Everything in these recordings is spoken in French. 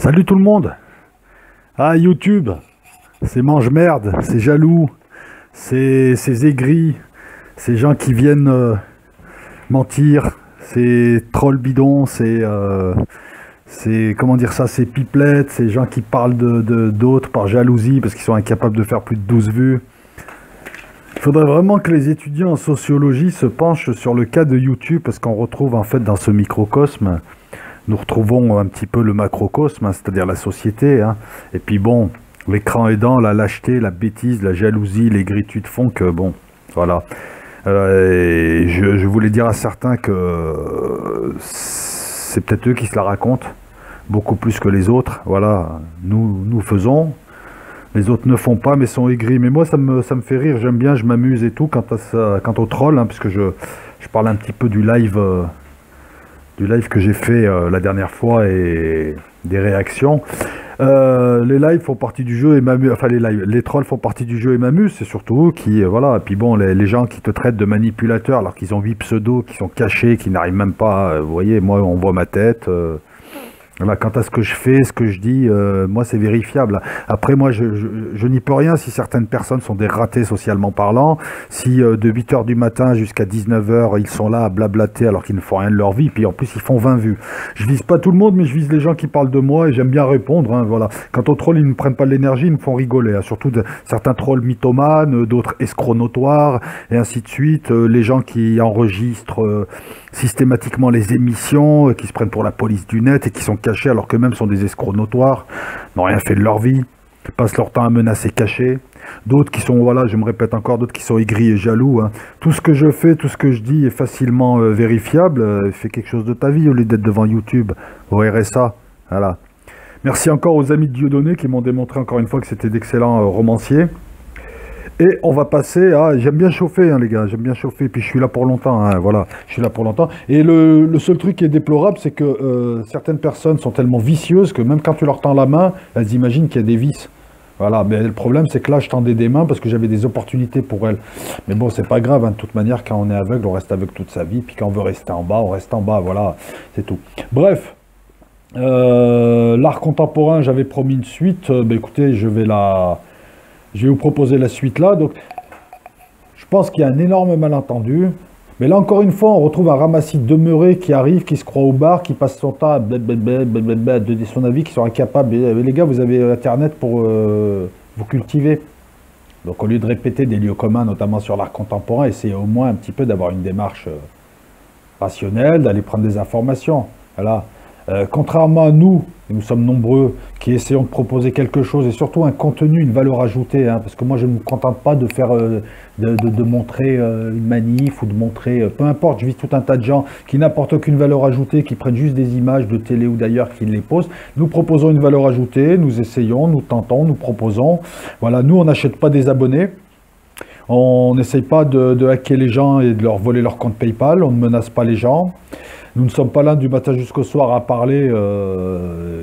Salut tout le monde. Ah, YouTube, c'est mange-merde, c'est jaloux, c'est aigri, c'est gens qui viennent mentir, c'est troll bidon, c'est comment dire ça, c'est pipelettes, c'est gens qui parlent d'autres par jalousie parce qu'ils sont incapables de faire plus de 12 vues. Il faudrait vraiment que les étudiants en sociologie se penchent sur le cas de YouTube parce qu'on retrouve en fait dans ce microcosme, nous retrouvons un petit peu le macrocosme, hein, c'est-à-dire la société, hein. Et puis bon, l'écran aidant, la lâcheté, la bêtise, la jalousie, l'aigritude font que bon, voilà. Et je voulais dire à certains que c'est peut-être eux qui se la racontent, beaucoup plus que les autres. Voilà, nous faisons, les autres ne font pas, mais sont aigris. Mais moi, ça me fait rire, j'aime bien, je m'amuse et tout, quant au troll, hein, puisque je parle un petit peu du live que j'ai fait la dernière fois et des réactions. Les lives font partie du jeu et m'amusent, enfin les trolls font partie du jeu et m'amusent, c'est surtout eux qui, voilà, et puis bon, les gens qui te traitent de manipulateur alors qu'ils ont 8 pseudos, qui sont cachés, qui n'arrivent même pas, vous voyez, moi on voit ma tête, voilà, quant à ce que je fais, ce que je dis, moi c'est vérifiable. Après moi je n'y peux rien si certaines personnes sont des ratés socialement parlant, si de 8 heures du matin jusqu'à 19 heures ils sont là à blablater alors qu'ils ne font rien de leur vie, puis en plus ils font 20 vues. Je vise pas tout le monde mais je vise les gens qui parlent de moi et j'aime bien répondre, hein, voilà. Quant aux trolls ils ne prennent pas de l'énergie, ils me font rigoler, hein, surtout certains trolls mythomanes, d'autres escrocs notoires et ainsi de suite, les gens qui enregistrent systématiquement les émissions, qui se prennent pour la police du net et qui sont cachés alors qu'eux-mêmes sont des escrocs notoires, n'ont rien fait de leur vie, passent leur temps à menacer cachés. D'autres qui sont, voilà, je me répète encore, d'autres qui sont aigris et jaloux, hein. Tout ce que je fais, tout ce que je dis est facilement vérifiable. Fais quelque chose de ta vie au lieu d'être devant YouTube, au RSA. Voilà. Merci encore aux amis de Dieudonné qui m'ont démontré encore une fois que c'était d'excellents romanciers. Et on va passer à... J'aime bien chauffer, hein, les gars, j'aime bien chauffer, puis je suis là pour longtemps, hein, voilà, je suis là pour longtemps. Et le seul truc qui est déplorable, c'est que certaines personnes sont tellement vicieuses que même quand tu leur tends la main, elles imaginent qu'il y a des vices. Voilà, mais le problème, c'est que là, je tendais des mains parce que j'avais des opportunités pour elles. Mais bon, c'est pas grave, hein, de toute manière, quand on est aveugle, on reste aveugle toute sa vie, puis quand on veut rester en bas, on reste en bas, voilà, c'est tout. Bref, l'art contemporain, j'avais promis une suite, ben, écoutez, je vais vous proposer la suite là. Donc, je pense qu'il y a un énorme malentendu. Mais là, encore une fois, on retrouve un ramassis demeuré qui arrive, qui se croit au bar, qui passe son temps à donner son avis, qui sont incapables. Les gars, vous avez Internet pour vous cultiver. Donc, au lieu de répéter des lieux communs, notamment sur l'art contemporain, essayez au moins un petit peu d'avoir une démarche rationnelle, d'aller prendre des informations. Voilà. Contrairement à nous, et nous sommes nombreux, qui essayons de proposer quelque chose, et surtout un contenu, une valeur ajoutée, hein, parce que moi je ne me contente pas de faire, de montrer une manif, ou de montrer, peu importe, je vis tout un tas de gens qui n'apportent aucune valeur ajoutée, qui prennent juste des images de télé ou d'ailleurs, qui les posent. Nous proposons une valeur ajoutée, nous essayons, nous tentons, nous proposons. Voilà, nous on n'achète pas des abonnés. On n'essaye pas de hacker les gens et de leur voler leur compte PayPal, on ne menace pas les gens. Nous ne sommes pas là du matin jusqu'au soir à parler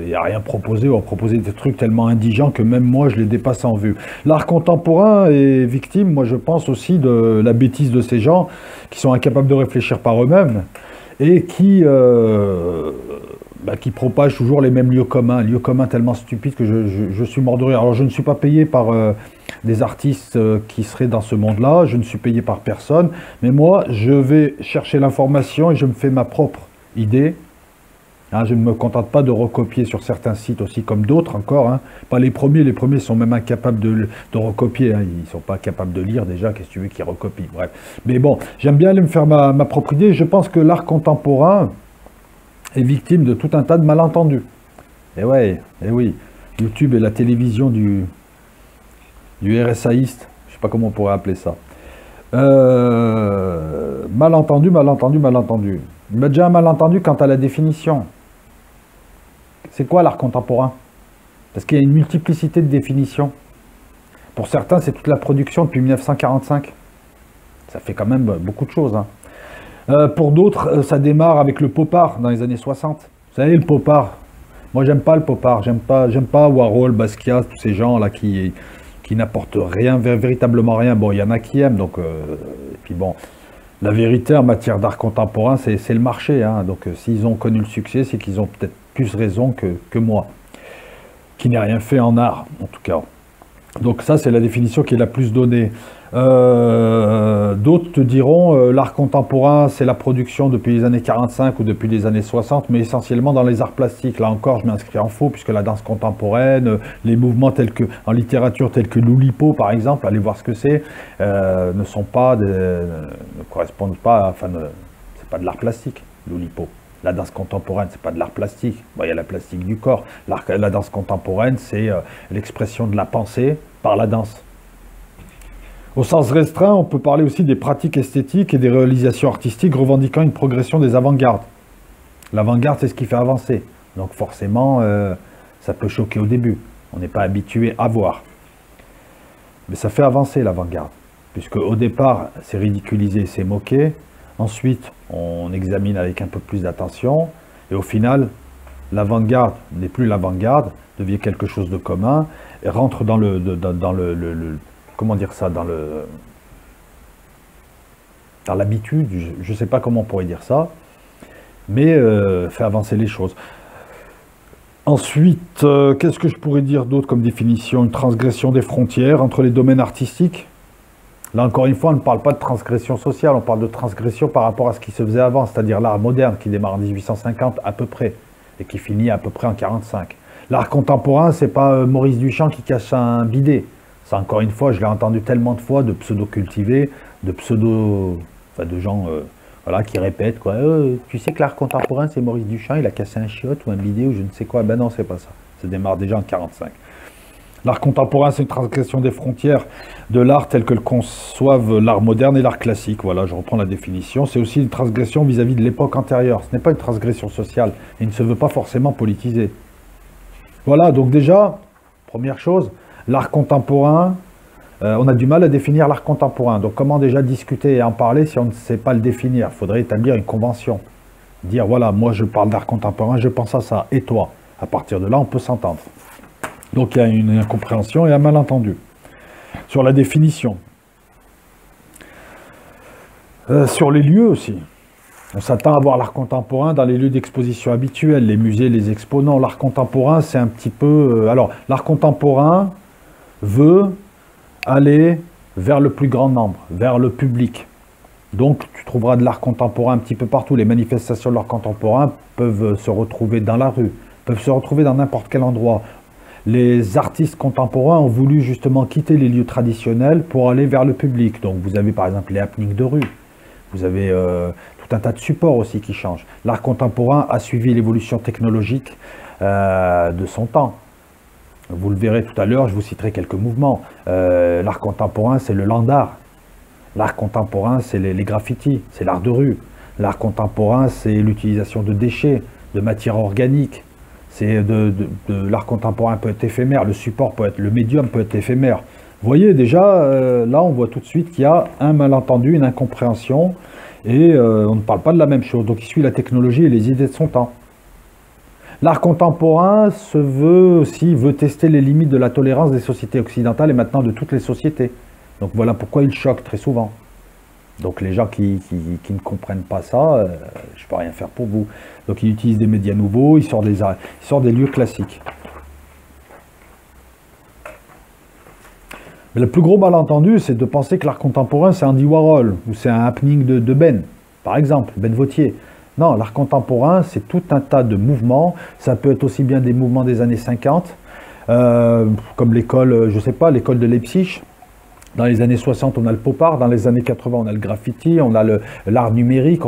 et à rien proposer, ou à proposer des trucs tellement indigents que même moi je les dépasse en vue. L'art contemporain est victime, moi je pense aussi, de la bêtise de ces gens qui sont incapables de réfléchir par eux-mêmes et qui propagent toujours les mêmes lieux communs tellement stupides que je suis mort de rire. Alors je ne suis pas payé par des artistes qui seraient dans ce monde-là, je ne suis payé par personne, mais moi je vais chercher l'information et je me fais ma propre idée. Hein, je ne me contente pas de recopier sur certains sites aussi comme d'autres encore, hein. Pas les premiers sont même incapables de recopier, hein. Ils ne sont pas capables de lire déjà, qu'est-ce que tu veux qu'ils recopient, bref. Mais bon, j'aime bien aller me faire ma propre idée, je pense que l'art contemporain est victime de tout un tas de malentendus. Et ouais, et oui, YouTube est la télévision du RSAiste, je sais pas comment on pourrait appeler ça. Malentendu. Il m'a déjà un malentendu quant à la définition. C'est quoi l'art contemporain? Parce qu'il y a une multiplicité de définitions. Pour certains, c'est toute la production depuis 1945. Ça fait quand même beaucoup de choses, hein. Pour d'autres, ça démarre avec le pop art dans les années 60. Vous savez, le pop art. Moi, j'aime pas le pop art. J'aime pas Warhol, Basquiat, tous ces gens-là qui n'apportent rien, véritablement rien. Bon, il y en a qui aiment, donc... et puis bon, la vérité en matière d'art contemporain, c'est le marché, hein. Donc s'ils ont connu le succès, c'est qu'ils ont peut-être plus raison que moi. qui n'est rien fait en art, en tout cas. Donc ça, c'est la définition qui est la plus donnée. D'autres te diront l'art contemporain, c'est la production depuis les années 45 ou depuis les années 60, mais essentiellement dans les arts plastiques. Là encore, je m'inscris en faux, puisque la danse contemporaine, les mouvements tels que, en littérature tels que l'Oulipo, par exemple, allez voir ce que c'est, ne correspondent pas, enfin, c'est pas de l'art plastique, l'Oulipo. La danse contemporaine, c'est pas de l'art plastique. Bon, il y a la plastique du corps. La danse contemporaine, c'est l'expression de la pensée par la danse. Au sens restreint, on peut parler aussi des pratiques esthétiques et des réalisations artistiques revendiquant une progression des avant-gardes. L'avant-garde, c'est ce qui fait avancer. Donc forcément, ça peut choquer au début. On n'est pas habitué à voir. Mais ça fait avancer l'avant-garde. Puisque au départ, c'est ridiculisé, c'est moqué. Ensuite, on examine avec un peu plus d'attention. Et au final, l'avant-garde n'est plus l'avant-garde, devient quelque chose de commun, et rentre dans comment dire ça, dans l'habitude, je ne sais pas comment on pourrait dire ça, mais fait avancer les choses. Ensuite, qu'est-ce que je pourrais dire d'autre comme définition? Une transgression des frontières entre les domaines artistiques. Là, encore une fois, on ne parle pas de transgression sociale, on parle de transgression par rapport à ce qui se faisait avant, c'est-à-dire l'art moderne qui démarre en 1850 à peu près, et qui finit à peu près en 45. L'art contemporain, c'est pas Maurice Duchamp qui cache un bidet. Ça, encore une fois, je l'ai entendu tellement de fois de pseudo-cultivés, de gens voilà, qui répètent, quoi. Tu sais que l'art contemporain, c'est Maurice Duchamp, il a cassé un chiotte ou un bidet ou je ne sais quoi. Ben non, c'est pas ça. Ça démarre déjà en 45. L'art contemporain, c'est une transgression des frontières de l'art tel que le conçoivent l'art moderne et l'art classique. Voilà, je reprends la définition. C'est aussi une transgression vis-à-vis de l'époque antérieure. Ce n'est pas une transgression sociale et il ne se veut pas forcément politisé. Voilà, donc déjà, première chose, l'art contemporain, on a du mal à définir l'art contemporain. Donc comment déjà discuter et en parler si on ne sait pas le définir? Il faudrait établir une convention. Dire, voilà, moi je parle d'art contemporain, je pense à ça, et toi? À partir de là, on peut s'entendre. Donc il y a une incompréhension et un malentendu. Sur la définition. Sur les lieux aussi. On s'attend à voir l'art contemporain dans les lieux d'exposition habituels, les musées, les exposants. L'art contemporain, c'est un petit peu... alors, l'art contemporain veut aller vers le plus grand nombre, vers le public. Donc, tu trouveras de l'art contemporain un petit peu partout. Les manifestations de l'art contemporain peuvent se retrouver dans la rue, peuvent se retrouver dans n'importe quel endroit. Les artistes contemporains ont voulu justement quitter les lieux traditionnels pour aller vers le public. Donc vous avez par exemple les happenings de rue, vous avez tout un tas de supports aussi qui changent. L'art contemporain a suivi l'évolution technologique de son temps. Vous le verrez tout à l'heure, je vous citerai quelques mouvements. L'art contemporain, c'est le land art. L'art contemporain, c'est les graffitis, c'est l'art de rue. L'art contemporain, c'est l'utilisation de déchets, de matières organiques. C'est l'art contemporain peut être éphémère, le support peut être, le médium peut être éphémère. Vous voyez déjà, là on voit tout de suite qu'il y a un malentendu, une incompréhension, et on ne parle pas de la même chose. Donc il suit la technologie et les idées de son temps. L'art contemporain veut tester les limites de la tolérance des sociétés occidentales et maintenant de toutes les sociétés. Donc voilà pourquoi il choque très souvent. Donc les gens qui ne comprennent pas ça, je ne peux rien faire pour vous. Donc ils utilisent des médias nouveaux, ils sortent des lieux classiques. Mais le plus gros malentendu, c'est de penser que l'art contemporain, c'est Andy Warhol, ou c'est un happening de Ben, par exemple, Ben Vautier. Non, l'art contemporain, c'est tout un tas de mouvements. Ça peut être aussi bien des mouvements des années 50, comme l'école, je ne sais pas, l'école de Leipzig. Dans les années 60, on a le pop art. Dans les années 80, on a le graffiti, on a l'art numérique.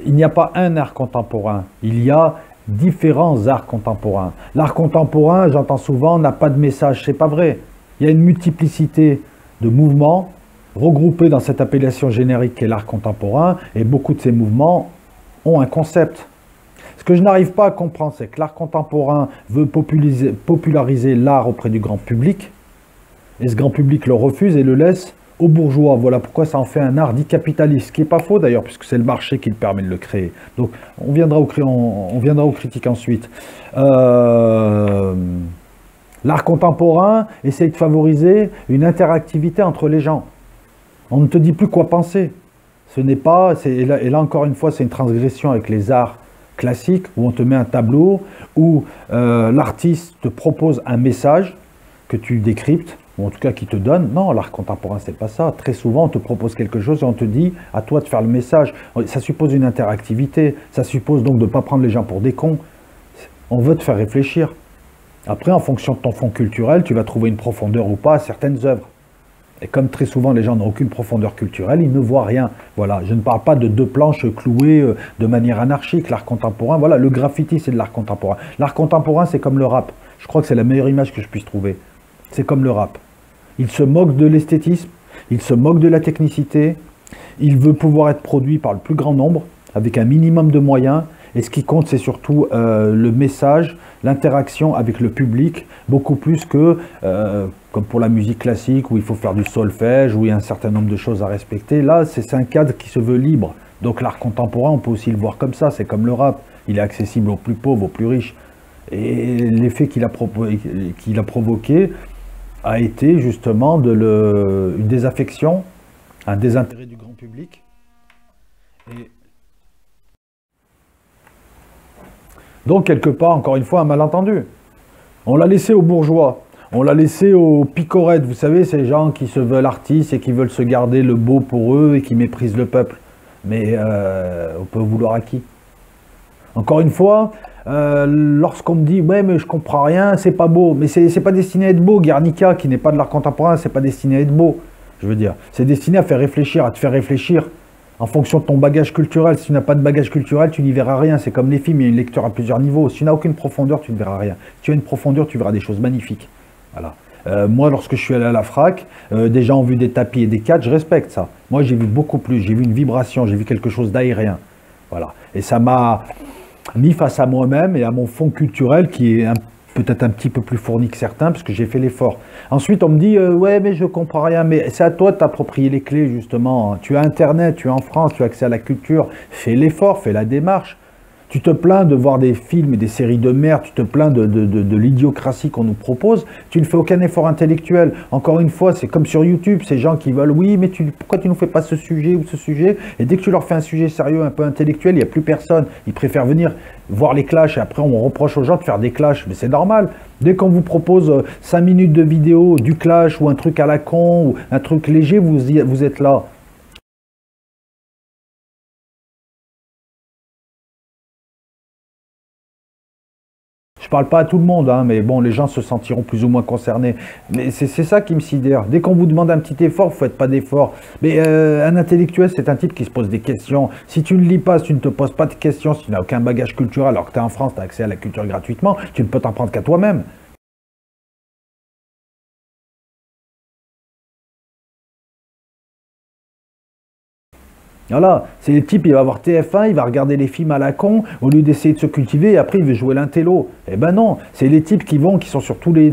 Il n'y a pas un art contemporain. Il y a différents arts contemporains. L'art contemporain, j'entends souvent, n'a pas de message. C'est pas vrai. Il y a une multiplicité de mouvements regroupés dans cette appellation générique qu'est l'art contemporain. Et beaucoup de ces mouvements ont un concept. Ce que je n'arrive pas à comprendre, c'est que l'art contemporain veut populariser l'art auprès du grand public. Et ce grand public le refuse et le laisse aux bourgeois. Voilà pourquoi ça en fait un art dit capitaliste, ce qui n'est pas faux d'ailleurs, puisque c'est le marché qui le permet de le créer. Donc on viendra aux critiques ensuite. L'art contemporain essaye de favoriser une interactivité entre les gens. On ne te dit plus quoi penser. Ce n'est pas, et là encore une fois, c'est une transgression avec les arts classique où on te met un tableau, où l'artiste te propose un message que tu décryptes, ou en tout cas qui te donne. Non, l'art contemporain, c'est pas ça. Très souvent, on te propose quelque chose et on te dit à toi de faire le message. Ça suppose une interactivité, ça suppose donc de ne pas prendre les gens pour des cons. On veut te faire réfléchir. Après, en fonction de ton fond culturel, tu vas trouver une profondeur ou pas à certaines œuvres. Et comme très souvent les gens n'ont aucune profondeur culturelle, ils ne voient rien. Voilà, je ne parle pas de deux planches clouées de manière anarchique. L'art contemporain, voilà, le graffiti c'est de l'art contemporain. L'art contemporain c'est comme le rap. Je crois que c'est la meilleure image que je puisse trouver. C'est comme le rap. Il se moque de l'esthétisme, il se moque de la technicité, il veut pouvoir être produit par le plus grand nombre, avec un minimum de moyens. Et ce qui compte, c'est surtout le message, l'interaction avec le public, beaucoup plus que, comme pour la musique classique, où il faut faire du solfège, où il y a un certain nombre de choses à respecter. Là, c'est un cadre qui se veut libre. Donc l'art contemporain, on peut aussi le voir comme ça, c'est comme le rap. Il est accessible aux plus pauvres, aux plus riches. Et l'effet qu'il a provoqué a été justement une désaffection, un désintérêt du grand public. Et donc, quelque part, encore une fois, un malentendu. On l'a laissé aux bourgeois, on l'a laissé aux picorettes, vous savez, ces gens qui se veulent artistes et qui veulent se garder le beau pour eux et qui méprisent le peuple. Mais on peut vouloir à qui? Encore une fois, lorsqu'on me dit « ouais, mais je comprends rien, c'est pas beau », mais c'est pas destiné à être beau. Guernica, qui n'est pas de l'art contemporain, c'est pas destiné à être beau, je veux dire. C'est destiné à faire réfléchir, à te faire réfléchir. En fonction de ton bagage culturel, si tu n'as pas de bagage culturel, tu n'y verras rien. C'est comme les films, il y a une lecture à plusieurs niveaux. Si tu n'as aucune profondeur, tu ne verras rien. Si tu as une profondeur, tu verras des choses magnifiques. Voilà. Moi, lorsque je suis allé à la FRAC, des gens ont vu des tapis et des cadres, je respecte ça. Moi, j'ai vu beaucoup plus. J'ai vu une vibration, j'ai vu quelque chose d'aérien. Voilà. Et ça m'a mis face à moi-même et à mon fond culturel qui est peut-être un petit peu plus fourni que certains, parce que j'ai fait l'effort. Ensuite, on me dit, ouais, mais je comprends rien. Mais c'est à toi de t'approprier les clés, justement. Tu as Internet, tu es en France, tu as accès à la culture. Fais l'effort, fais la démarche. Tu te plains de voir des films et des séries de merde, tu te plains de l'idiocratie qu'on nous propose, tu ne fais aucun effort intellectuel. Encore une fois, c'est comme sur YouTube, ces gens qui veulent, oui, mais pourquoi tu ne nous fais pas ce sujet ou ce sujet? Et dès que tu leur fais un sujet sérieux, un peu intellectuel, il n'y a plus personne. Ils préfèrent venir voir les clashs et après on reproche aux gens de faire des clashs. Mais c'est normal. Dès qu'on vous propose 5 minutes de vidéo, du clash ou un truc à la con ou un truc léger, vous êtes là. Je parle pas à tout le monde, hein, mais bon, les gens se sentiront plus ou moins concernés. Mais c'est ça qui me sidère. Dès qu'on vous demande un petit effort, vous ne faites pas d'effort. Mais un intellectuel, c'est un type qui se pose des questions. Si tu ne lis pas, si tu ne te poses pas de questions, si tu n'as aucun bagage culturel, alors que tu es en France, tu as accès à la culture gratuitement, tu ne peux t'en prendre qu'à toi-même. Voilà, c'est le type, il va voir TF1, il va regarder les films à la con, au lieu d'essayer de se cultiver, et après il veut jouer l'intello. Eh ben non, c'est les types qui sont sur tous les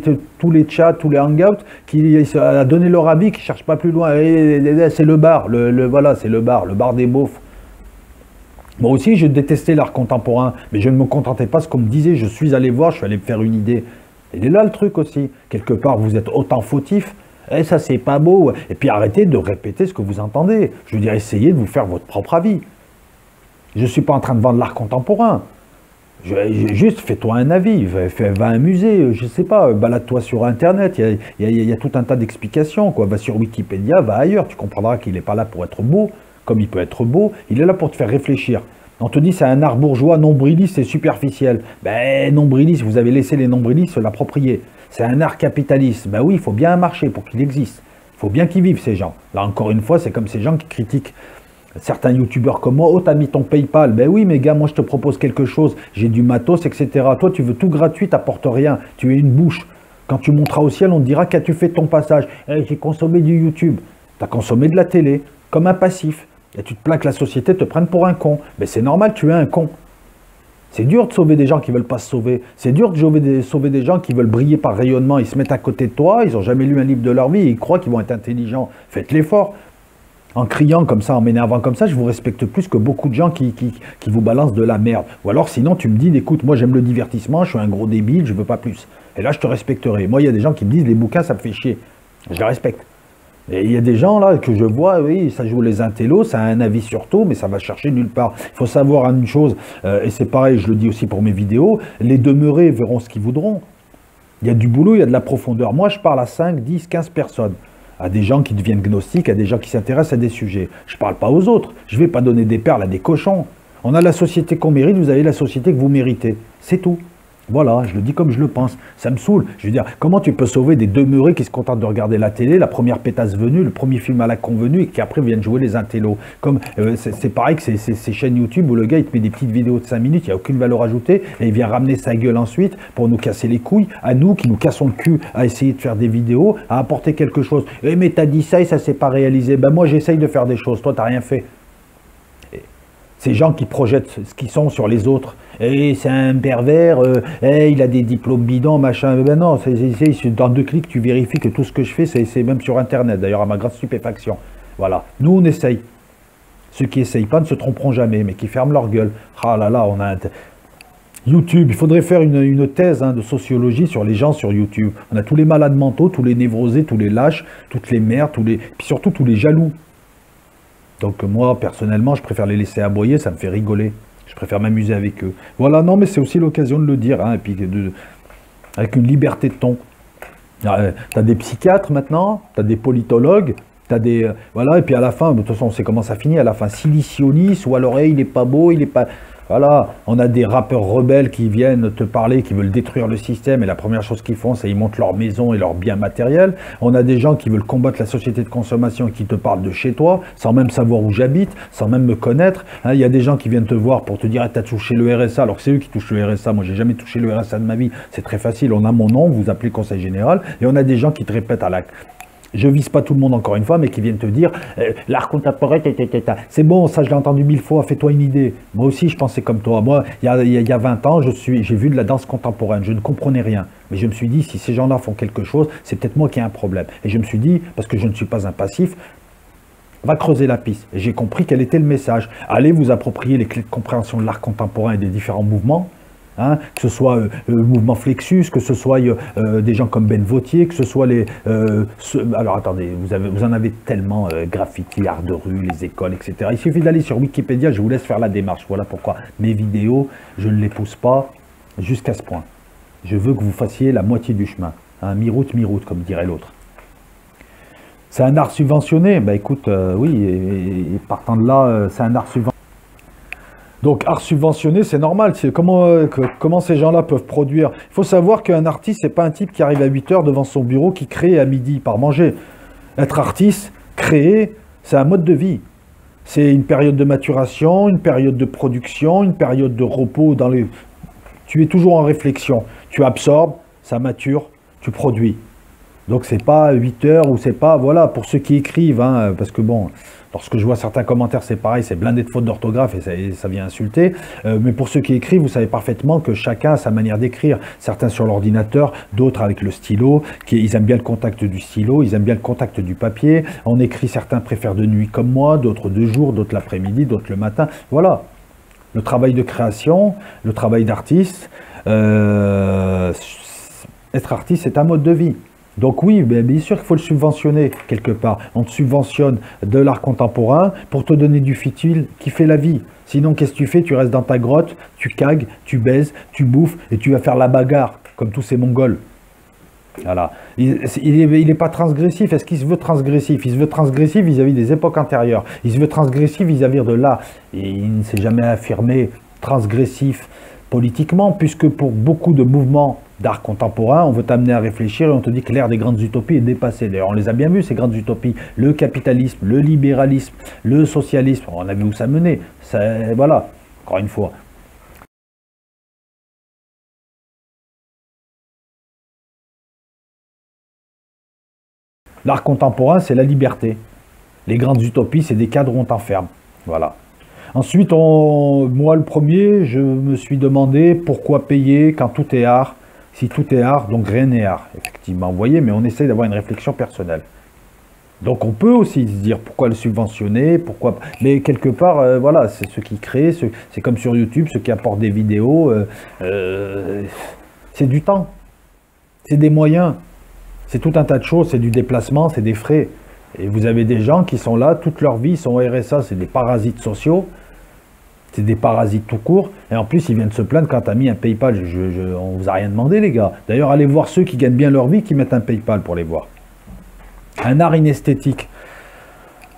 chats, tous les hangouts, qui a donné leur avis, qui ne cherchent pas plus loin. C'est le bar, voilà, c'est le bar des beaufs. Moi aussi, je détestais l'art contemporain, mais je ne me contentais pas de ce qu'on me disait, je suis allé voir, je suis allé me faire une idée. Et là le truc aussi, quelque part vous êtes autant fautif. Eh, ça c'est pas beau. Et puis arrêtez de répéter ce que vous entendez. Je veux dire, essayez de vous faire votre propre avis. Je ne suis pas en train de vendre l'art contemporain. Juste fais-toi un avis, va à un musée, je ne sais pas, balade-toi sur Internet, il y a tout un tas d'explications. Va sur Wikipédia, va ailleurs, tu comprendras qu'il n'est pas là pour être beau, comme il peut être beau, il est là pour te faire réfléchir. On te dit c'est un art bourgeois, nombriliste et superficiel. Ben nombriliste, vous avez laissé les nombrilistes se l'approprier. C'est un art capitaliste. Ben oui, il faut bien un marché pour qu'il existe. Il faut bien qu'ils vivent ces gens. Là encore une fois, c'est comme ces gens qui critiquent certains youtubeurs comme moi. Oh, t'as mis ton PayPal. Ben oui, mais gars, moi je te propose quelque chose. J'ai du matos, etc. Toi, tu veux tout gratuit, t'apportes rien. Tu es une bouche. Quand tu monteras au ciel, on te dira qu'as-tu fait de ton passage. J'ai consommé du YouTube. T'as consommé de la télé, comme un passif. Et tu te plains que la société te prenne pour un con. Mais c'est normal, tu es un con. C'est dur de sauver des gens qui ne veulent pas se sauver. C'est dur de sauver des gens qui veulent briller par rayonnement. Ils se mettent à côté de toi, ils n'ont jamais lu un livre de leur vie, et ils croient qu'ils vont être intelligents. Faites l'effort. En criant comme ça, en m'énervant comme ça, je vous respecte plus que beaucoup de gens qui vous balancent de la merde. Ou alors sinon tu me dis, écoute, moi j'aime le divertissement, je suis un gros débile, je ne veux pas plus. Et là je te respecterai. Moi il y a des gens qui me disent, les bouquins ça me fait chier. Je les respecte. Et il y a des gens là que je vois, oui, ça joue les intellos, ça a un avis sur tout, mais ça va chercher nulle part. Il faut savoir une chose, et c'est pareil, je le dis aussi pour mes vidéos, les demeurés verront ce qu'ils voudront. Il y a du boulot, il y a de la profondeur. Moi, je parle à 5, 10, 15 personnes. À des gens qui deviennent gnostiques, à des gens qui s'intéressent à des sujets. Je ne parle pas aux autres. Je ne vais pas donner des perles à des cochons. On a la société qu'on mérite, vous avez la société que vous méritez. C'est tout. Voilà, je le dis comme je le pense. Ça me saoule. Je veux dire, comment tu peux sauver des demeurés qui se contentent de regarder la télé, la première pétasse venue, le premier film à la con venu, et qui après viennent jouer les intellos. Comme c'est pareil que ces chaînes YouTube où le gars il te met des petites vidéos de 5 minutes, il n'y a aucune valeur ajoutée, et il vient ramener sa gueule ensuite pour nous casser les couilles, à nous qui nous cassons le cul à essayer de faire des vidéos, à apporter quelque chose. Eh mais t'as dit ça et ça s'est pas réalisé. Ben moi j'essaye de faire des choses, toi t'as rien fait. Ces gens qui projettent ce qu'ils sont sur les autres. Et c'est un pervers, il a des diplômes bidons, machin. Ben non, dans 2 clics, tu vérifies que tout ce que je fais, c'est même sur Internet, d'ailleurs, à ma grande stupéfaction. Voilà. Nous, on essaye. Ceux qui essayent pas ne se tromperont jamais, mais qui ferment leur gueule. Ah là là, on a YouTube, il faudrait faire une thèse de sociologie sur les gens sur YouTube. On a tous les malades mentaux, tous les névrosés, tous les lâches, toutes les merdes, puis surtout tous les jaloux. Donc moi, personnellement, je préfère les laisser aboyer, ça me fait rigoler. Je préfère m'amuser avec eux. Voilà, non, mais c'est aussi l'occasion de le dire, et puis avec une liberté de ton. T'as des psychiatres maintenant, t'as des politologues, t'as des... voilà, et puis à la fin, de toute façon, on sait comment ça finit, à la fin, Silicionis, ou alors, il est pas beau, il est pas... Voilà, on a des rappeurs rebelles qui viennent te parler, qui veulent détruire le système, et la première chose qu'ils font, c'est qu'ils montent leur maison et leurs biens matériels. On a des gens qui veulent combattre la société de consommation et qui te parlent de chez toi, sans même savoir où j'habite, sans même me connaître. Il y a des gens qui viennent te voir pour te dire ah, « t'as touché le RSA », alors que c'est eux qui touchent le RSA. Moi, j'ai jamais touché le RSA de ma vie. C'est très facile, on a mon nom, vous appelez conseil général, et on a des gens qui te répètent à la... Je vise pas tout le monde encore une fois, mais qui viennent te dire l'art contemporain, c'est bon, ça je l'ai entendu 1000 fois, fais-toi une idée. Moi aussi je pensais comme toi. Moi, il y a 20 ans, j'ai vu de la danse contemporaine, je ne comprenais rien. Mais je me suis dit, si ces gens-là font quelque chose, c'est peut-être moi qui ai un problème. Et je me suis dit, parce que je ne suis pas un passif, va creuser la piste. Et j'ai compris quel était le message. Allez vous approprier les clés de compréhension de l'art contemporain et des différents mouvements. Que ce soit le mouvement Flexus, que ce soit des gens comme Ben Vautier, que ce soit les... alors attendez, vous en avez tellement, graffiti, art de rue, les écoles, etc. Il suffit d'aller sur Wikipédia, je vous laisse faire la démarche. Voilà pourquoi mes vidéos, je ne les pousse pas jusqu'à ce point. Je veux que vous fassiez la moitié du chemin. Mi-route, comme dirait l'autre. C'est un art subventionné. Ben écoute, oui, et partant de là, c'est un art subventionné. Donc, art subventionné, c'est normal. Comment ces gens-là peuvent produire? Il faut savoir qu'un artiste, c'est pas un type qui arrive à 8 h devant son bureau, qui crée à midi par manger. Être artiste, créer, c'est un mode de vie. C'est une période de maturation, une période de production, une période de repos. Tu es toujours en réflexion. Tu absorbes, ça mature, tu produis. Donc, c'est pas 8 h ou c'est pas... Voilà, pour ceux qui écrivent, parce que bon... Lorsque je vois certains commentaires, c'est pareil, c'est blindé de fautes d'orthographe et ça vient insulter. Mais pour ceux qui écrivent, vous savez parfaitement que chacun a sa manière d'écrire. Certains sur l'ordinateur, d'autres avec le stylo. Ils aiment bien le contact du stylo, ils aiment bien le contact du papier. On écrit, certains préfèrent de nuit comme moi, d'autres de jour, d'autres l'après-midi, d'autres le matin. Voilà. Le travail de création, le travail d'artiste. Être artiste, c'est un mode de vie. Donc oui, bien sûr qu'il faut le subventionner quelque part. On te subventionne de l'art contemporain pour te donner du futile qui fait la vie. Sinon, qu'est-ce que tu fais? Tu restes dans ta grotte, tu cagues, tu baises, tu bouffes et tu vas faire la bagarre, comme tous ces Mongols. Voilà. Il n'est pas transgressif. Est-ce qu'il se veut transgressif? Il se veut transgressif vis-à-vis des époques antérieures. Il se veut transgressif vis-à-vis de là. Et il ne s'est jamais affirmé transgressif politiquement, puisque pour beaucoup de mouvements d'art contemporain, on veut t'amener à réfléchir et on te dit que l'ère des grandes utopies est dépassée. D'ailleurs, on les a bien vues, ces grandes utopies. Le capitalisme, le libéralisme, le socialisme, on a vu où ça menait. Voilà, encore une fois. L'art contemporain, c'est la liberté. Les grandes utopies, c'est des cadres où on t'enferme. Voilà. Ensuite, moi le premier, je me suis demandé pourquoi payer quand tout est art. Si tout est art, donc rien n'est art. Effectivement, vous voyez, mais on essaye d'avoir une réflexion personnelle. Donc on peut aussi se dire pourquoi le subventionner, pourquoi... Mais quelque part, voilà, c'est ceux qui créent, c'est comme sur YouTube, ceux qui apportent des vidéos, c'est du temps, c'est des moyens, c'est tout un tas de choses, c'est du déplacement, c'est des frais. Et vous avez des gens qui sont là, toute leur vie, ils sont au RSA, c'est des parasites sociaux, c'est des parasites tout court, et en plus ils viennent se plaindre quand tu as mis un PayPal. On vous a rien demandé les gars. D'ailleurs allez voir ceux qui gagnent bien leur vie qui mettent un PayPal pour les voir. Un art inesthétique,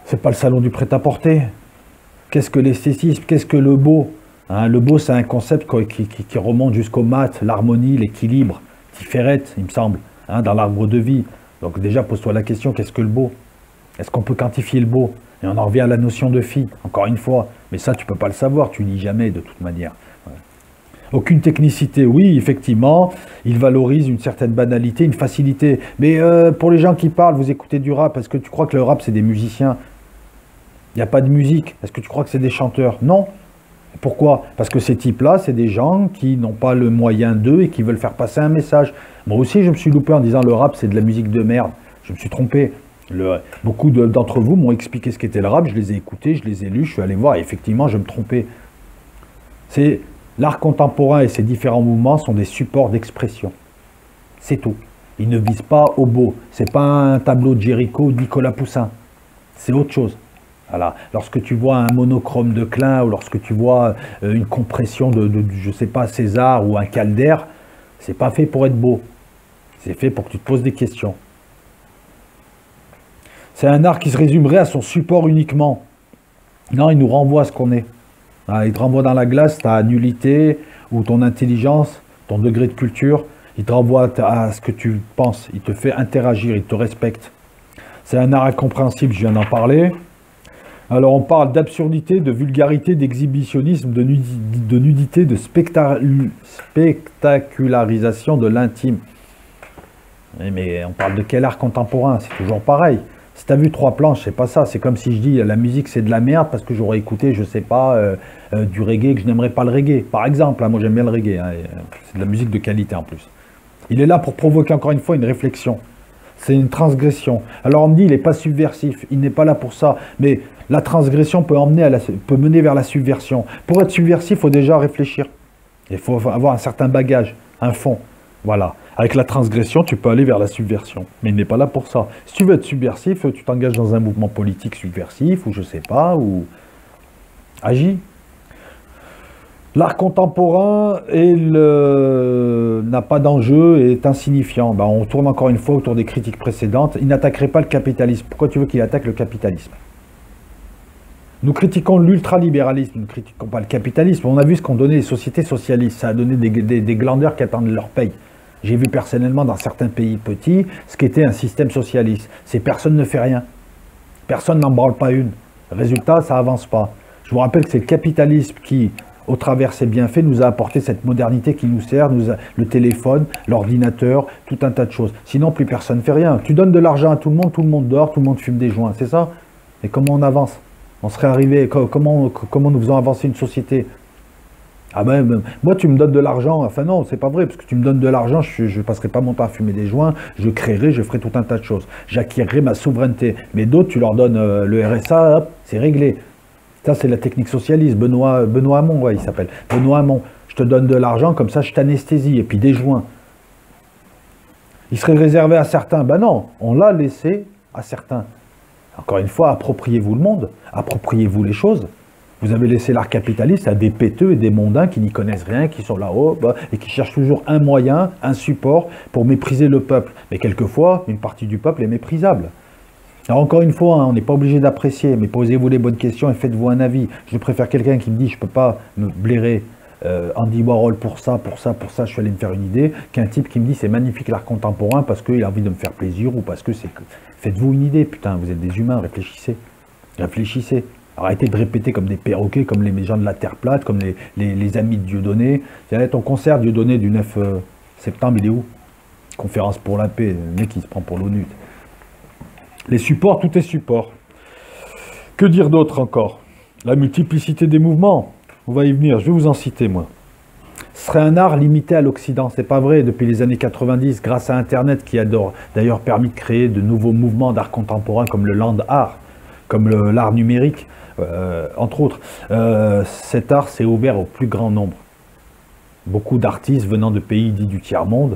c'est pas le salon du prêt-à-porter. Qu'est-ce que l'esthétisme? Qu'est-ce que le beau? Hein, le beau c'est un concept qui remonte jusqu'au mat, l'harmonie, l'équilibre, Tiferet il me semble, hein, dans l'arbre de vie. Donc déjà pose-toi la question, qu'est-ce que le beau? Est-ce qu'on peut quantifier le beau? Et on en revient à la notion de fille, encore une fois. Mais ça, tu peux pas le savoir, tu lis jamais de toute manière. Ouais. Aucune technicité, oui, effectivement, il valorise une certaine banalité, une facilité. Mais pour les gens qui parlent, vous écoutez du rap, est-ce que tu crois que le rap, c'est des musiciens? Il n'y a pas de musique. Est-ce que tu crois que c'est des chanteurs? Non. Pourquoi? Parce que ces types-là, c'est des gens qui n'ont pas le moyen d'eux et qui veulent faire passer un message. Moi aussi, je me suis loupé en disant le rap, c'est de la musique de merde. Je me suis trompé. Beaucoup d'entre vous m'ont expliqué ce qu'était le rap, je les ai écoutés, je les ai lus, je suis allé voir, et effectivement, je me trompais. C'est l'art contemporain et ses différents mouvements sont des supports d'expression. C'est tout. Ils ne visent pas au beau. C'est pas un tableau de Géricault ou de Nicolas Poussin. C'est autre chose. Voilà. Lorsque tu vois un monochrome de Klein ou lorsque tu vois une compression je sais pas, César ou un Calder, c'est pas fait pour être beau. C'est fait pour que tu te poses des questions. C'est un art qui se résumerait à son support uniquement. Non, il nous renvoie à ce qu'on est. Il te renvoie dans la glace ta nullité ou ton intelligence, ton degré de culture. Il te renvoie à ce que tu penses. Il te fait interagir, il te respecte. C'est un art incompréhensible, je viens d'en parler. Alors on parle d'absurdité, de vulgarité, d'exhibitionnisme, de nudité, de spectacularisation de l'intime. Mais on parle de quel art contemporain? C'est toujours pareil. Si tu as vu trois planches, c'est pas ça. C'est comme si je dis la musique c'est de la merde parce que j'aurais écouté, je sais pas, du reggae que je n'aimerais pas le reggae. Par exemple, hein, moi j'aime bien le reggae. Hein, c'est de la musique de qualité en plus. Il est là pour provoquer encore une fois une réflexion. C'est une transgression. Alors on me dit il n'est pas subversif. Il n'est pas là pour ça. Mais la transgression peut mener vers la subversion. Pour être subversif, il faut déjà réfléchir. Il faut avoir un certain bagage, un fond. Voilà. Avec la transgression, tu peux aller vers la subversion. Mais il n'est pas là pour ça. Si tu veux être subversif, tu t'engages dans un mouvement politique subversif, ou je sais pas, ou agis. L'art contemporain n'a pas d'enjeu et est insignifiant. Ben, on tourne encore une fois autour des critiques précédentes. Il n'attaquerait pas le capitalisme. Pourquoi tu veux qu'il attaque le capitalisme? Nous critiquons l'ultralibéralisme, nous ne critiquons pas le capitalisme. On a vu ce qu'ont donné les sociétés socialistes. Ça a donné des glandeurs qui attendent leur paye. J'ai vu personnellement dans certains pays petits ce qu'était un système socialiste. C'est personne ne fait rien. Personne n'en branle pas une. Résultat, ça avance pas. Je vous rappelle que c'est le capitalisme qui, au travers de ses bienfaits, nous a apporté cette modernité qui nous sert, le téléphone, l'ordinateur, tout un tas de choses. Sinon, plus personne ne fait rien. Tu donnes de l'argent à tout le monde dort, tout le monde fume des joints, c'est ça? Et comment on avance? On serait arrivé, comment nous faisons avancer une société? Ah ben, moi tu me donnes de l'argent, enfin non, c'est pas vrai, parce que tu me donnes de l'argent, je ne passerai pas mon temps à fumer des joints, je créerai, je ferai tout un tas de choses. J'acquerrai ma souveraineté. Mais d'autres, tu leur donnes le RSA, hop, c'est réglé. Ça, c'est la technique socialiste. Benoît Hamon, ouais, il s'appelle. Benoît Hamon. Je te donne de l'argent, comme ça, je t'anesthésie. Et puis des joints. Il serait réservé à certains. Ben non, on l'a laissé à certains. Encore une fois, appropriez-vous le monde. Appropriez-vous les choses. Vous avez laissé l'art capitaliste à des péteux et des mondains qui n'y connaissent rien, qui sont là-haut, et qui cherchent toujours un moyen, un support pour mépriser le peuple. Mais quelquefois, une partie du peuple est méprisable. Alors encore une fois, hein, on n'est pas obligé d'apprécier, mais posez-vous les bonnes questions et faites-vous un avis. Je préfère quelqu'un qui me dit « je ne peux pas me blairer Andy Warhol pour ça, je suis allé me faire une idée », qu'un type qui me dit « c'est magnifique l'art contemporain parce qu'il a envie de me faire plaisir ou parce que c'est que… » Faites-vous une idée, putain, vous êtes des humains, réfléchissez. Réfléchissez. Arrêtez de répéter comme des perroquets, comme les gens de la Terre plate, comme les amis de Dieudonné. Ton concert Dieudonné du 9 septembre, il est où? Conférence pour la paix, le mec il se prend pour l'ONU. Les supports, tout est support. Que dire d'autre encore? La multiplicité des mouvements. On va y venir, je vais vous en citer moi. Ce serait un art limité à l'Occident, c'est pas vrai. Depuis les années 90, grâce à Internet qui a d'ailleurs permis de créer de nouveaux mouvements d'art contemporain comme le land art, comme l'art numérique, entre autres. Cet art s'est ouvert au plus grand nombre. Beaucoup d'artistes venant de pays dits du tiers-monde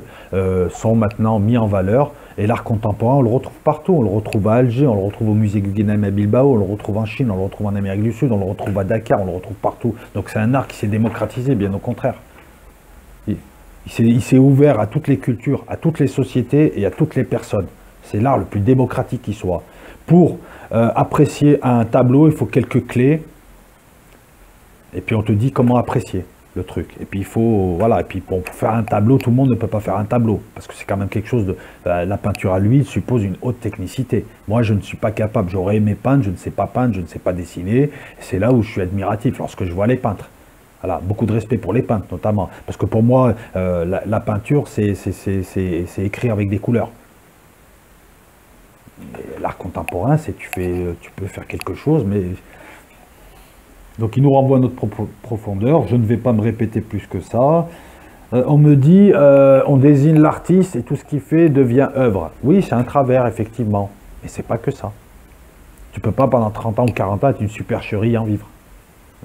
sont maintenant mis en valeur Et l'art contemporain, on le retrouve partout. On le retrouve à Alger, on le retrouve au musée Guggenheim à Bilbao, on le retrouve en Chine, on le retrouve en Amérique du Sud, on le retrouve à Dakar, on le retrouve partout. Donc c'est un art qui s'est démocratisé, bien au contraire. Il s'est ouvert à toutes les cultures, à toutes les sociétés et à toutes les personnes. C'est l'art le plus démocratique qui soit. Pour apprécier un tableau, il faut quelques clés. Et puis on te dit comment apprécier le truc. Et puis il faut, voilà, et puis pour faire un tableau, tout le monde ne peut pas faire un tableau. Parce que c'est quand même quelque chose de... la peinture à l'huile suppose une haute technicité. Moi, je ne suis pas capable. J'aurais aimé peindre, je ne sais pas peindre, je ne sais pas dessiner. C'est là où je suis admiratif, lorsque je vois les peintres. Voilà, beaucoup de respect pour les peintres notamment. Parce que pour moi, la peinture, c'est écrire avec des couleurs. L'art contemporain, c'est tu peux faire quelque chose, mais... Donc il nous renvoie à notre profondeur. Je ne vais pas me répéter plus que ça. On me dit, on désigne l'artiste et tout ce qu'il fait devient œuvre. Oui, c'est un travers, effectivement. Mais c'est pas que ça. Tu peux pas pendant 30 ans ou 40 ans être une supercherie et en vivre.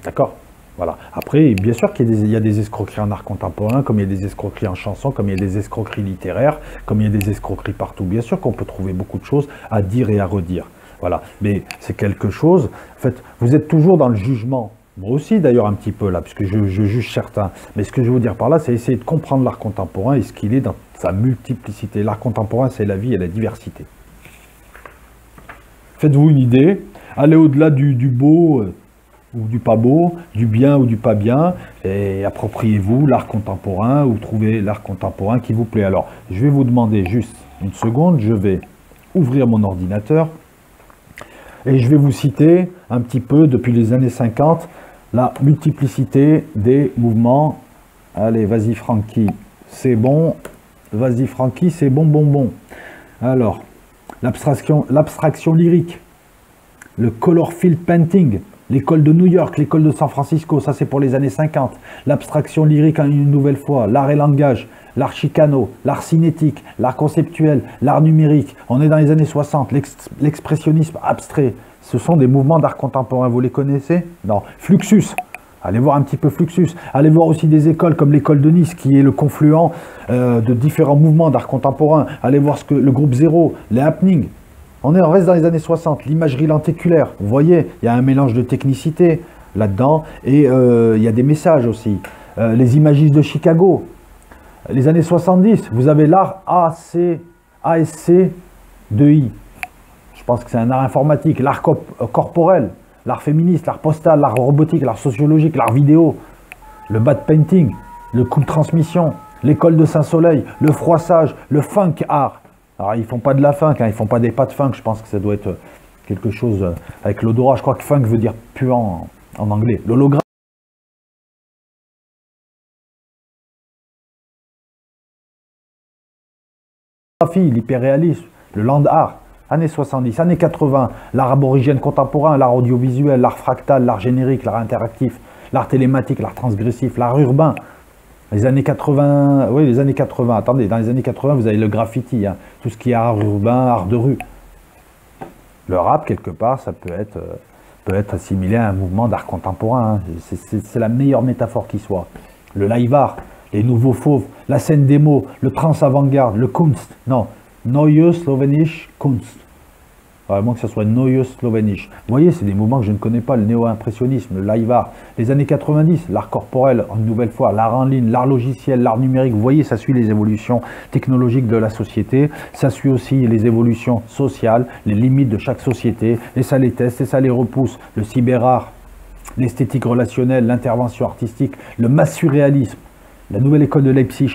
D'accord? Voilà. Après, bien sûr qu'il y a des escroqueries en art contemporain, comme il y a des escroqueries en chanson, comme il y a des escroqueries littéraires, comme il y a des escroqueries partout. Bien sûr qu'on peut trouver beaucoup de choses à dire et à redire. Voilà, mais c'est quelque chose, en fait, vous êtes toujours dans le jugement. Moi aussi d'ailleurs un petit peu là, puisque je juge certains. Mais ce que je veux vous dire par là, c'est essayer de comprendre l'art contemporain et ce qu'il est dans sa multiplicité. L'art contemporain, c'est la vie et la diversité. Faites-vous une idée, allez au-delà du beau ou du pas beau, du bien ou du pas bien, et appropriez-vous l'art contemporain ou trouvez l'art contemporain qui vous plaît. Alors, je vais vous demander juste une seconde, je vais ouvrir mon ordinateur. Et je vais vous citer un petit peu, depuis les années 50, la multiplicité des mouvements. Allez, vas-y Francky, c'est bon. Vas-y Francky, c'est bon, bon, bon. Alors, l'abstraction lyrique, le color field painting, l'école de New York, l'école de San Francisco, ça c'est pour les années 50. L'abstraction lyrique une nouvelle fois, l'art et langage, l'art chicano, l'art cinétique, l'art conceptuel, l'art numérique. On est dans les années 60, l'expressionnisme abstrait. Ce sont des mouvements d'art contemporain, vous les connaissez? Non. Fluxus, allez voir un petit peu Fluxus. Allez voir aussi des écoles comme l'école de Nice, qui est le confluent de différents mouvements d'art contemporain. Allez voir le groupe Zéro, les happenings. On reste dans les années 60, l'imagerie lenticulaire. Vous voyez, il y a un mélange de technicité là-dedans. Et il y a des messages aussi. Les imagistes de Chicago. Les années 70, vous avez l'art ASC 2I. Je pense que c'est un art informatique. L'art corporel, l'art féministe, l'art postal, l'art robotique, l'art sociologique, l'art vidéo, le bad painting, le coup de transmission, l'école de Saint-Soleil, le froissage, le funk art. Alors ils font pas de la funk, hein, ils font pas des pas de funk, je pense que ça doit être quelque chose avec l'odorat. Je crois que funk veut dire puant en anglais. L'hologramme. L'hyperréalisme, le land art, années 70, années 80, l'art aborigène contemporain, l'art audiovisuel, l'art fractal, l'art générique, l'art interactif, l'art télématique, l'art transgressif, l'art urbain. Les années 80, oui, les années 80, attendez, dans les années 80, vous avez le graffiti, hein, tout ce qui est art urbain, art de rue. Le rap, quelque part, ça peut être assimilé à un mouvement d'art contemporain. Hein. C'est la meilleure métaphore qui soit. Le live art, les nouveaux fauves, la scène démo, le trans avant-garde, le Kunst. Non, Neue Slowenische Kunst. Vraiment que ce soit Neue Slowenisch. Vous voyez, c'est des mouvements que je ne connais pas, le néo-impressionnisme, le live art. Les années 90, l'art corporel, une nouvelle fois, l'art en ligne, l'art logiciel, l'art numérique. Vous voyez, ça suit les évolutions technologiques de la société. Ça suit aussi les évolutions sociales, les limites de chaque société. Et ça les teste, et ça les repousse. Le cyberart, l'esthétique relationnelle, l'intervention artistique, le mass-surréalisme, la nouvelle école de Leipzig,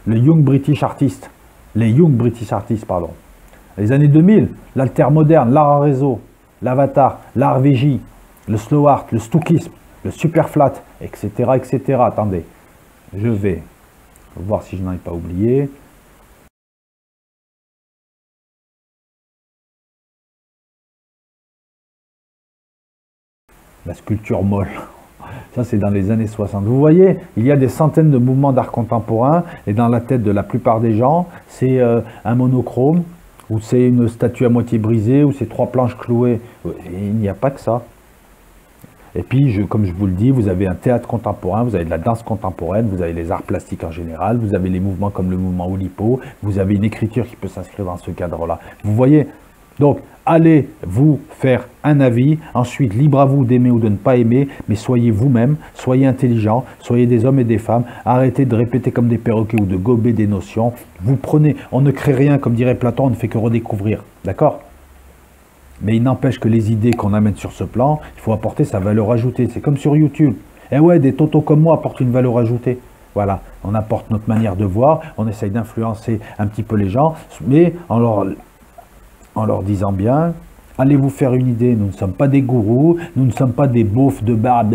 le Young British Artist, les Young British Artists, pardon. Les années 2000, l'alter-moderne, l'art en réseau, l'avatar, l'art VJ, le slow art, le stoukisme, le superflat, etc., etc. Attendez, je vais voir si je n'en ai pas oublié. La sculpture molle. Ça, c'est dans les années 60. Vous voyez, il y a des centaines de mouvements d'art contemporain et dans la tête de la plupart des gens, c'est un monochrome, ou c'est une statue à moitié brisée, ou c'est 3 planches clouées. Et il n'y a pas que ça. Et puis, comme je vous le dis, vous avez un théâtre contemporain, vous avez de la danse contemporaine, vous avez les arts plastiques en général, vous avez les mouvements comme le mouvement Oulipo, vous avez une écriture qui peut s'inscrire dans ce cadre-là. Vous voyez? Donc, allez vous faire un avis, ensuite libre à vous d'aimer ou de ne pas aimer, mais soyez vous-même, soyez intelligents, soyez des hommes et des femmes, arrêtez de répéter comme des perroquets ou de gober des notions. Vous prenez, on ne crée rien, comme dirait Platon, on ne fait que redécouvrir, d'accord? Mais il n'empêche que les idées qu'on amène sur ce plan, il faut apporter sa valeur ajoutée. C'est comme sur YouTube. Eh ouais, des totos comme moi apportent une valeur ajoutée. Voilà, on apporte notre manière de voir, on essaye d'influencer un petit peu les gens, mais en leur disant bien, allez vous faire une idée, nous ne sommes pas des gourous, nous ne sommes pas des beaufs de bar,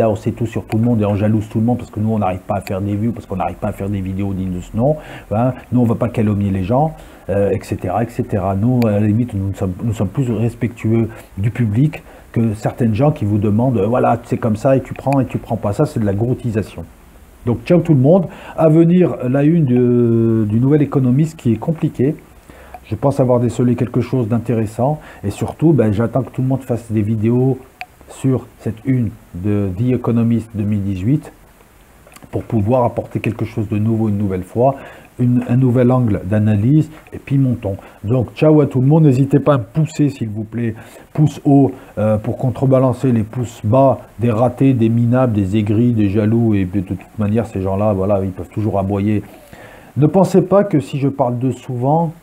on sait tout sur tout le monde et on jalouse tout le monde parce que nous on n'arrive pas à faire des vues, parce qu'on n'arrive pas à faire des vidéos dignes de ce nom, hein. Nous on ne va pas calomnier les gens, etc., etc. Nous à la limite nous sommes plus respectueux du public que certaines gens qui vous demandent, voilà c'est comme ça et tu prends pas, ça c'est de la groutisation. Donc ciao tout le monde, à venir la une du Nouvel Économiste qui est compliqué. Je pense avoir décelé quelque chose d'intéressant et surtout, j'attends que tout le monde fasse des vidéos sur cette une de The Economist 2018 pour pouvoir apporter quelque chose de nouveau une nouvelle fois, un nouvel angle d'analyse et puis montons. Donc ciao à tout le monde, n'hésitez pas à me pousser s'il vous plaît, pouce haut pour contrebalancer les pouces bas des ratés, des minables, des aigris, des jaloux et de toute manière ces gens-là, voilà, ils peuvent toujours aboyer. Ne pensez pas que si je parle d'eux souvent,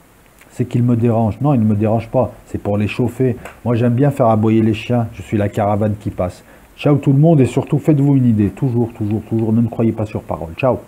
c'est qu'ils me dérangent. Non, ils ne me dérangent pas. C'est pour les chauffer. Moi, j'aime bien faire aboyer les chiens. Je suis la caravane qui passe. Ciao tout le monde et surtout, faites-vous une idée. Toujours, toujours, toujours. Ne me croyez pas sur parole. Ciao.